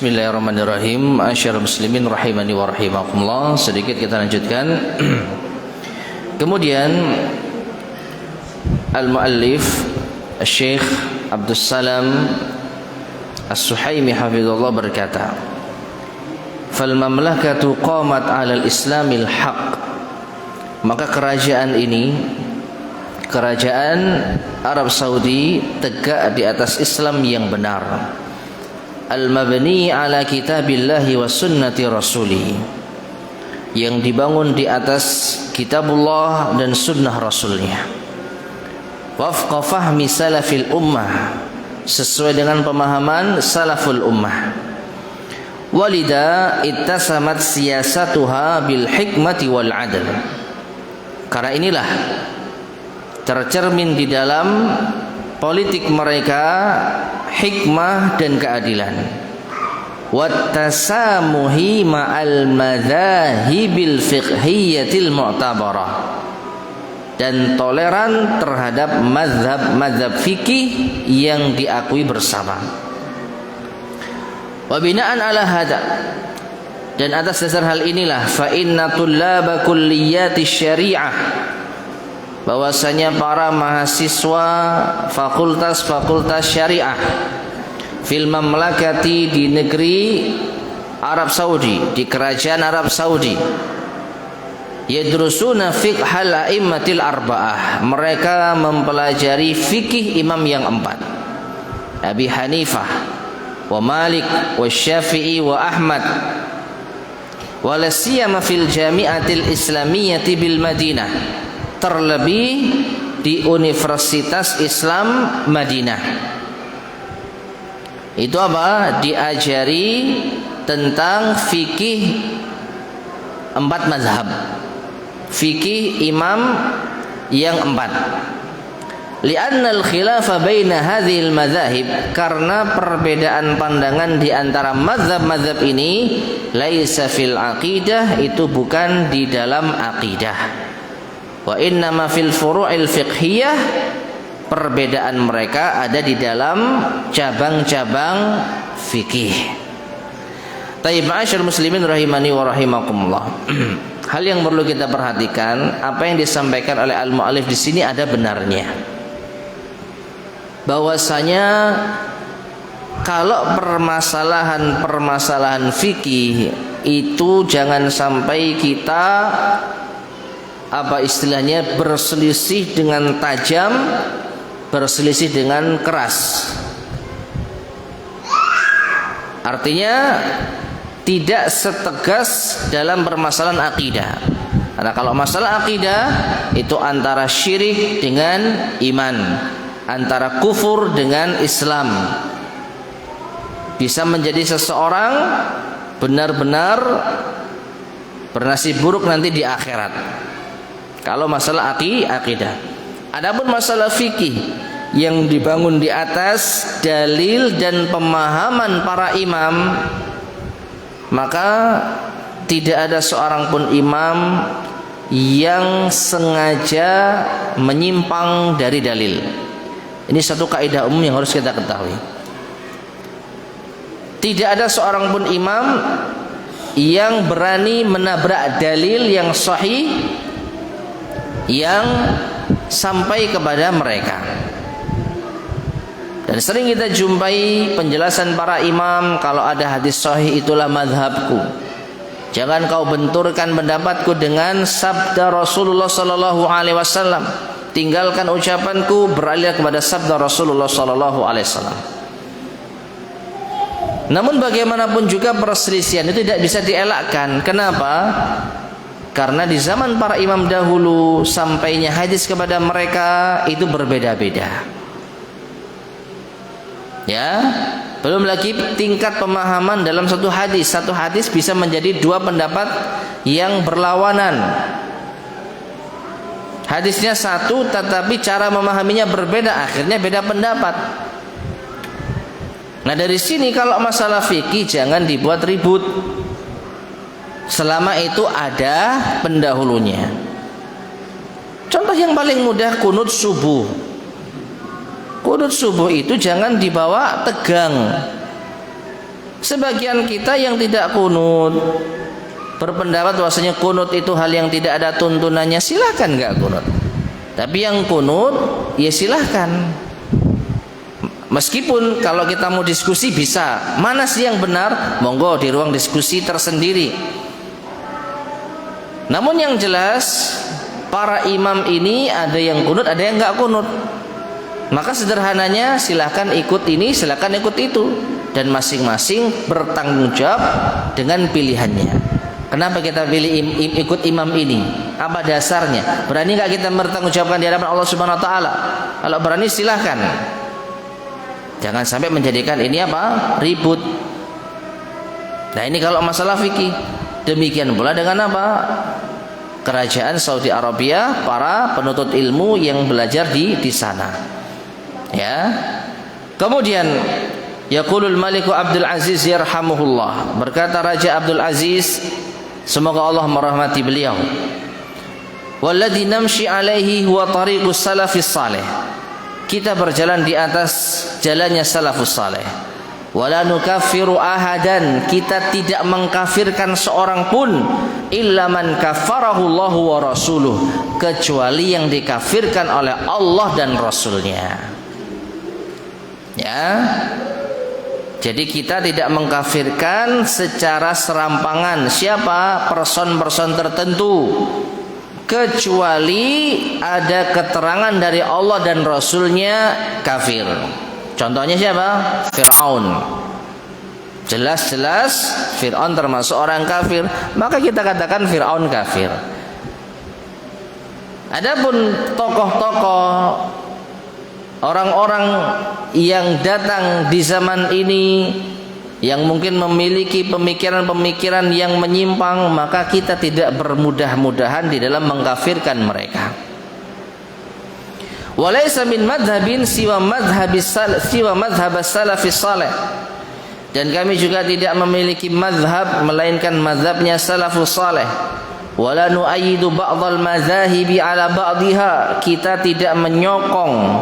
Bismillahirrahmanirrahim. Ma'asyiral muslimin rahimani wa rahimakumullah. Sedikit kita lanjutkan. Kemudian al-muallif Syekh Abdus Salam As-Suhaimi hafizallahu berkata, "Fal mamlakatu qamat 'alal islamil haq." Maka kerajaan ini, kerajaan Arab Saudi tegak di atas Islam yang benar. Al-mabni ala kitabillahi wa sunnati rasuli, yang dibangun di atas kitabullah dan sunnah rasulnya. Wafqa fahmi salafil ummah, sesuai dengan pemahaman salaful ummah. Walida ittasamat siyasatuha bil hikmati wal adl. Karena inilah tercermin di dalam politik mereka hikmah dan keadilan. Wattasamuhi ma'al madzahibil fiqhiyatil mu'tabarah, dan toleran terhadap mazhab fikih yang diakui bersama. Wa bina'an ala hada, dan atas dasar hal inilah fa inna tullaba kulliyati syariah, bahwasanya para mahasiswa fakultas syariah fil mamlakati, di negeri Arab Saudi, di kerajaan Arab Saudi, yadrusuna fiqhal a'immatil arba'ah, mereka mempelajari fikih imam yang empat, Abi Hanifah wa Malik wa Syafi'i wa Ahmad, wala siyama fil jami'atil islamiyyati bil Madinah, terlebih di Universitas Islam Madinah. Itu apa? Diajari tentang fikih empat mazhab, fikih imam yang empat. Li'anna al-khilafa baina hadhil madzahib, karena perbedaan pandangan di antara mazhab-mazhab ini laisa fil aqidah, itu bukan di dalam aqidah. Wa innama fil furu'il fiqhiyah, perbedaan mereka ada di dalam cabang-cabang fikih. Taib ma'asyar muslimin rahimani wa rahimakumullah. Hal yang perlu kita perhatikan, apa yang disampaikan oleh al-mu'allif di sini ada benarnya. Bahwasanya kalau permasalahan fikih itu jangan sampai kita berselisih dengan tajam, berselisih dengan keras. Artinya tidak setegas dalam permasalahan akidah. Karena kalau masalah akidah itu antara syirik dengan iman, antara kufur dengan Islam. Bisa menjadi seseorang benar-benar bernasib buruk nanti di akhirat kalau masalah akidah. Adapun masalah fikih yang dibangun di atas dalil dan pemahaman para imam, maka tidak ada seorang pun imam yang sengaja menyimpang dari dalil. Ini satu kaidah umum yang harus kita ketahui. Tidak ada seorang pun imam yang berani menabrak dalil yang sahih yang sampai kepada mereka. Dan sering kita jumpai penjelasan para imam, kalau ada hadis sahih itulah mazhabku. Jangan kau benturkan pendapatku dengan sabda Rasulullah sallallahu alaihi wasallam. Tinggalkan ucapanku, beralih kepada sabda Rasulullah sallallahu alaihi wasallam. Namun bagaimanapun juga perselisihan itu tidak bisa dielakkan. Kenapa? Karena di zaman para imam dahulu sampainya hadis kepada mereka itu berbeda-beda. Ya, belum lagi tingkat pemahaman dalam satu hadis. Satu hadis bisa menjadi dua pendapat yang berlawanan. Hadisnya satu tetapi cara memahaminya berbeda, akhirnya beda pendapat. Nah, dari sini kalau masalah fikih jangan dibuat ribut. Selama itu ada pendahulunya. Contoh yang paling mudah, kunut subuh. Kunut subuh itu jangan dibawa tegang. Sebagian kita yang tidak kunut berpendapat bahwasanya kunut itu hal yang tidak ada tuntunannya, silakan nggak kunut. Tapi yang kunut ya silakan. Meskipun kalau kita mau diskusi bisa, mana sih yang benar? Monggo di ruang diskusi tersendiri. Namun yang jelas para imam ini ada yang kunut, ada yang nggak kunut. Maka sederhananya silakan ikut ini, silakan ikut itu, dan masing-masing bertanggung jawab dengan pilihannya. Kenapa kita pilih ikut imam ini? Apa dasarnya? Berani nggak kita bertanggung jawabkan di hadapan Allah Subhanahu Wa Taala? Kalau berani silahkan. Jangan sampai menjadikan ini apa? Ribut. Nah ini kalau masalah fikih. Demikian pula dengan apa? Kerajaan Saudi Arabia, para penuntut ilmu yang belajar di sana. Ya. Kemudian yaqulul Maliku Abdul Aziz yarhamuhullah, berkata Raja Abdul Aziz, semoga Allah merahmati beliau, walladzi namshi alaihi huwa tariqus salafis salih, kita berjalan di atas jalannya salafus salih. Wala nukaffiru ahadan, kita tidak mengkafirkan seorang pun, illa man kaffarahu Allah wa rasuluh, kecuali yang dikafirkan oleh Allah dan Rasulnya. Ya, jadi kita tidak mengkafirkan secara serampangan siapa person-person tertentu, kecuali ada keterangan dari Allah dan Rasulnya kafir. Contohnya siapa? Fir'aun. Jelas-jelas Fir'aun termasuk orang kafir, maka kita katakan Fir'aun kafir. Adapun tokoh-tokoh, orang-orang yang datang di zaman ini yang mungkin memiliki pemikiran-pemikiran yang menyimpang, maka kita tidak bermudah-mudahan di dalam mengkafirkan mereka. Walaysa min madhabin siwa madhhabas salafis salih, dan kami juga tidak memiliki madhab melainkan madhabnya salafus salih. Wala nu'ayyidu ba'dal madhahibi ala ba'diha, kita tidak menyokong,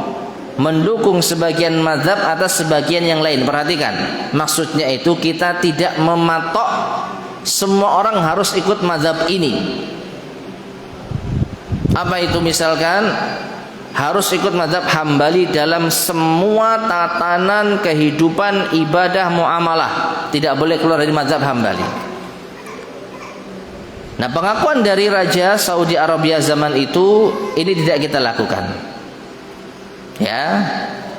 mendukung sebagian mazhab atas sebagian yang lain. Perhatikan, maksudnya itu kita tidak mematok semua orang harus ikut mazhab ini. Apa itu? Misalkan harus ikut mazhab Hambali dalam semua tatanan kehidupan, ibadah, muamalah, tidak boleh keluar dari mazhab Hambali. Nah, pengakuan dari Raja Saudi Arabia zaman itu ini tidak kita lakukan. Ya,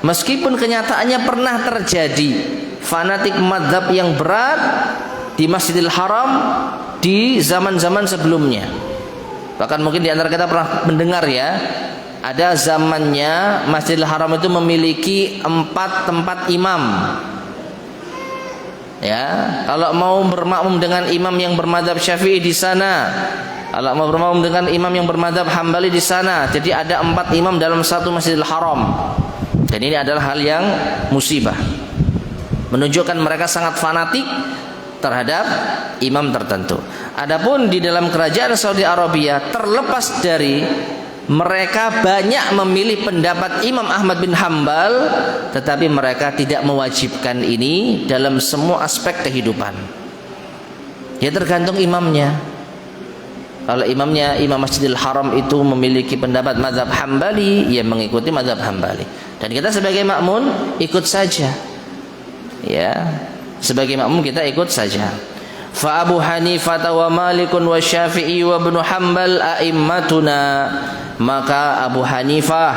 meskipun kenyataannya pernah terjadi fanatik mazhab yang berat di Masjidil Haram di zaman-zaman sebelumnya. Bahkan mungkin di antara kita pernah mendengar ya, ada zamannya Masjidil Haram itu memiliki 4 tempat imam. Ya, kalau mau bermakmum dengan imam yang bermadzhab Syafi'i di sana, kalau mau bermakmum dengan imam yang bermadzhab Hambali di sana, jadi ada 4 imam dalam satu Masjidil Haram. Dan ini adalah hal yang musibah, menunjukkan mereka sangat fanatik terhadap imam tertentu. Adapun di dalam kerajaan Saudi Arabia, terlepas dari mereka banyak memilih pendapat Imam Ahmad bin Hambal, tetapi mereka tidak mewajibkan ini dalam semua aspek kehidupan. Ya tergantung imamnya. Kalau imamnya Imam Masjidil Haram itu memiliki pendapat mazhab Hambali, ya mengikuti mazhab Hambali. Dan kita sebagai makmum ikut saja. Ya, sebagai makmum kita ikut saja. Fa Abu Hanifah wa Malikun wa Syafi'i wa Ibnu Hanbal a'immatuna, maka Abu Hanifah,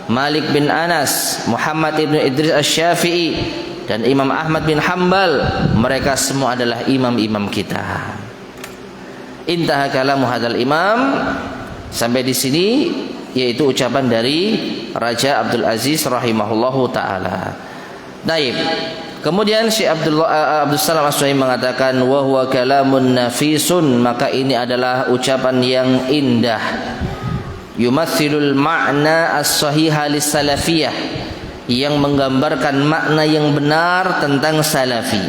Malik bin Anas, Muhammad ibn Idris Asy-Syafi'i, dan Imam Ahmad bin Hanbal, mereka semua adalah imam-imam kita. Intaha kalamu hadzal imam, sampai di sini yaitu ucapan dari Raja Abdul Aziz rahimahullahu taala. Baik. Kemudian Syekh Abdul Salam As-Suhaimi mengatakan wa huwa kalamun nafisun, maka ini adalah ucapan yang indah, yumathilul ma'na as-sahihah lis-salafiyah, yang menggambarkan makna yang benar tentang salafi,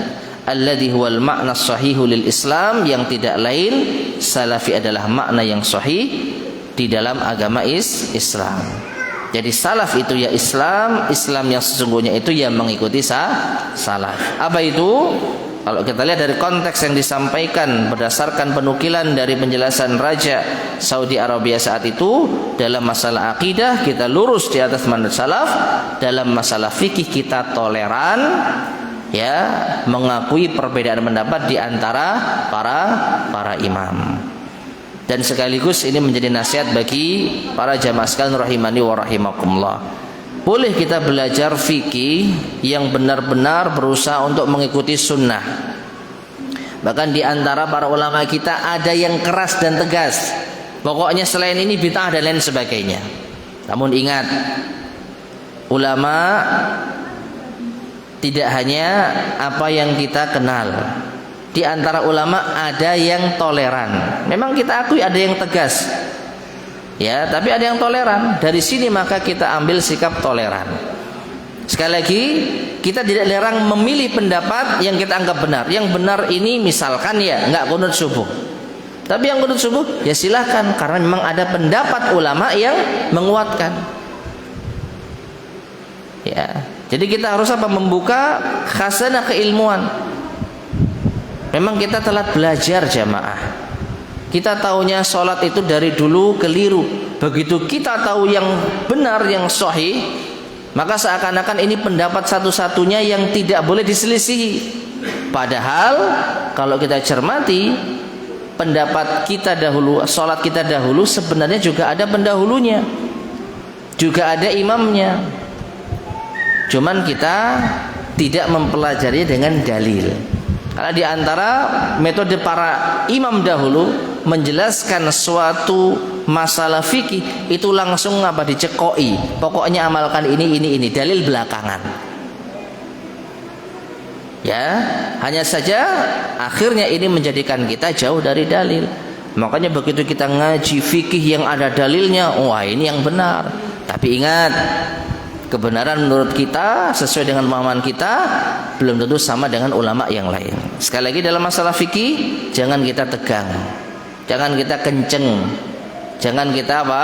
alladhi huwal ma'na as-sahihu lil Islam, yang tidak lain salafi adalah makna yang sahih di dalam agama Islam. Jadi salaf itu ya Islam, Islam yang sesungguhnya itu yang mengikuti salaf. Apa itu? kalau kita lihat dari konteks yang disampaikan berdasarkan penukilan dari penjelasan Raja Saudi Arabia saat itu, dalam masalah akidah kita lurus di atas manhaj salaf, dalam masalah fikih kita toleran, ya, mengakui perbedaan pendapat di antara para imam. Dan sekaligus ini menjadi nasihat bagi para jamaah sekalian rahimani wa rahimakumullah. Boleh kita belajar fikih yang benar-benar berusaha untuk mengikuti sunnah. Bahkan di antara para ulama kita ada yang keras dan tegas, pokoknya selain ini bid'ah dan lain sebagainya. Namun ingat, ulama tidak hanya apa yang kita kenal. Di antara ulama ada yang toleran. Memang kita akui ada yang tegas, ya, tapi ada yang toleran. Dari sini maka kita ambil sikap toleran. Sekali lagi, kita tidak dilarang memilih pendapat yang kita anggap benar. Yang benar ini misalkan ya nggak qunut subuh. Tapi yang qunut subuh ya silahkan, karena memang ada pendapat ulama yang menguatkan. Ya, jadi kita harus apa? Membuka khazanah keilmuan. Memang kita telat belajar jamaah. Kita taunya sholat itu dari dulu keliru. Begitu kita tahu yang benar, yang sahih, maka seakan-akan ini pendapat satu-satunya yang tidak boleh diselisihi. Padahal kalau kita cermati pendapat kita dahulu, sholat kita dahulu sebenarnya juga ada pendahulunya, juga ada imamnya. Cuman kita tidak mempelajari dengan dalil. Karena di antara metode para imam dahulu menjelaskan suatu masalah fikih itu langsung apa dicekoi. Pokoknya amalkan ini, dalil belakangan. Ya, hanya saja akhirnya ini menjadikan kita jauh dari dalil. Makanya begitu kita ngaji fikih yang ada dalilnya, wah ini yang benar. Tapi ingat, kebenaran menurut kita sesuai dengan pemahaman kita belum tentu sama dengan ulama yang lain. Sekali lagi dalam masalah fikih jangan kita tegang, jangan kita kenceng, jangan kita apa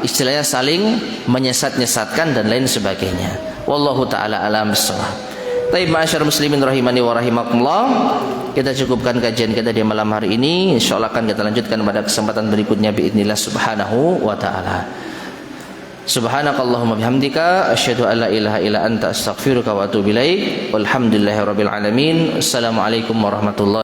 istilahnya saling menyesat-nyesatkan dan lain sebagainya. Wallahu taala alam bissawab. Baik, ma'asyar muslimin rahimani wa rahimakumullah, kita cukupkan kajian kita di malam hari ini. Insyaallah akan kita lanjutkan pada kesempatan berikutnya biidznillah subhanahu wa taala. Subhanakallahumma bihamdika asyhadu an la ilaha illa anta astaghfiruka wa atubu ilaik. Walhamdulillahirabbil alamin. Assalamualaikum warahmatullahi